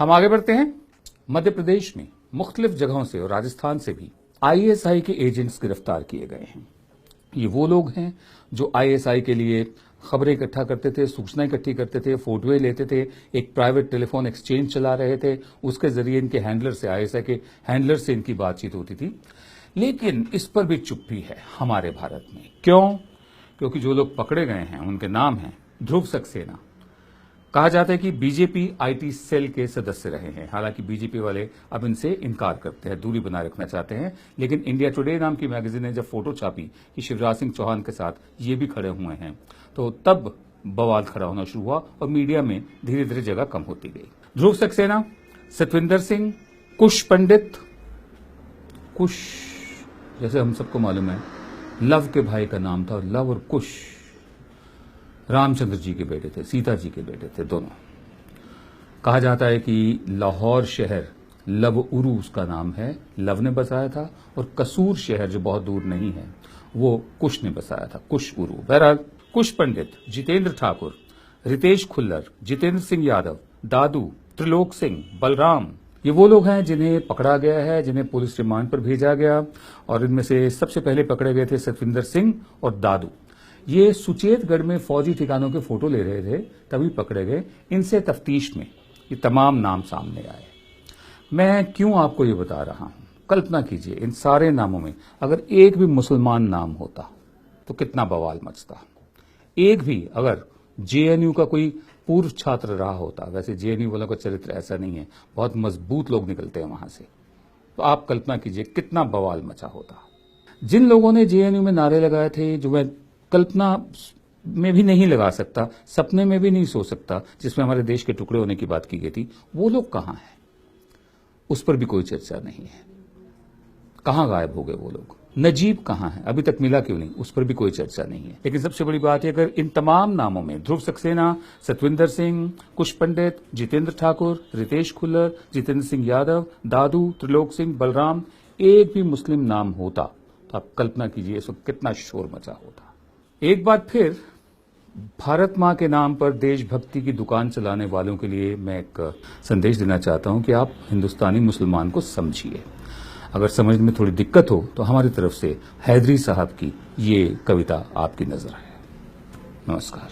हम आगे बढ़ते हैं। मध्य प्रदेश में मुख्तलिफ जगहों से और राजस्थान से भी आईएसआई के एजेंट्स गिरफ्तार किए गए हैं। ये वो लोग हैं जो आईएसआई के लिए खबरें इकट्ठा करते थे, सूचना इकट्ठी करते थे, फोटोएं लेते थे, एक प्राइवेट टेलीफोन एक्सचेंज चला रहे थे, उसके जरिए इनके हैंडलर से, आईएसआई के हैंडलर से इनकी बातचीत होती थी। लेकिन इस पर भी चुप्पी है हमारे भारत में। क्यों? क्योंकि जो लोग पकड़े गए हैं उनके नाम हैं ध्रुव सक्सेना। कहा जाता है कि बीजेपी आईटी सेल के सदस्य रहे हैं। हालांकि बीजेपी वाले अब इनसे इनकार करते हैं, दूरी बनाए रखना चाहते हैं। लेकिन इंडिया टुडे नाम की मैगजीन ने जब फोटो छापी कि शिवराज सिंह चौहान के साथ ये भी खड़े हुए हैं, तो तब बवाल खड़ा होना शुरू हुआ और मीडिया में धीरे धीरे जगह कम होती गई। ध्रुव सक्सेना, सतविंदर सिंह, कुश पंडित, कुश जैसे हम सबको मालूम है लव के भाई का नाम था, और लव और कुश रामचंद्र जी के बेटे थे, सीता जी के बेटे थे दोनों। कहा जाता है कि लाहौर शहर लव उरू उसका नाम है, लव ने बसाया था, और कसूर शहर जो बहुत दूर नहीं है वो कुश ने बसाया था, कुश उरू। बहरहाल कुश पंडित, जितेंद्र ठाकुर, रितेश खुल्लर, जितेंद्र सिंह यादव, दादू, त्रिलोक सिंह, बलराम, ये वो लोग हैं जिन्हें पकड़ा गया है, जिन्हें पुलिस रिमांड पर भेजा गया। और इनमें से सबसे पहले पकड़े गए थे सतविंदर सिंह और दादू। ये सुचेतगढ़ में फौजी ठिकानों के फोटो ले रहे थे, तभी पकड़े गए। इनसे तफ्तीश में ये तमाम नाम सामने आए। मैं क्यों आपको ये बता रहा हूं? कल्पना कीजिए इन सारे नामों में अगर एक भी मुसलमान नाम होता तो कितना बवाल मचता। एक भी अगर जेएनयू का कोई पूर्व छात्र रहा होता, वैसे जेएनयू वालों का चरित्र ऐसा नहीं है, बहुत मजबूत लोग निकलते हैं वहां से, तो आप कल्पना कीजिए कितना बवाल मचा होता। जिन लोगों ने जेएनयू में नारे लगाए थे, जो मैं कल्पना में भी नहीं लगा सकता, सपने में भी नहीं सो सकता, जिसमें हमारे देश के टुकड़े होने की बात की गई थी, वो लोग कहां हैं? उस पर भी कोई चर्चा नहीं है। कहां गायब हो गए वो लोग? नजीब कहां है? अभी तक मिला क्यों नहीं? उस पर भी कोई चर्चा नहीं है। लेकिन सबसे बड़ी बात है, अगर इन तमाम नामों में ध्रुव सक्सेना, सतविंदर सिंह, कुश पंडित, जितेंद्र ठाकुर, रितेश खुल्लर, जितेंद्र सिंह यादव, दादू, त्रिलोक सिंह, बलराम, एक भी मुस्लिम नाम होता तो आप कल्पना कीजिए इस वक्त कितना शोर मचा होता। एक बार फिर भारत मां के नाम पर देशभक्ति की दुकान चलाने वालों के लिए मैं एक संदेश देना चाहता हूं कि आप हिंदुस्तानी मुसलमान को समझिए। अगर समझने में थोड़ी दिक्कत हो तो हमारी तरफ से हैदरी साहब की ये कविता आपकी नजर है। नमस्कार।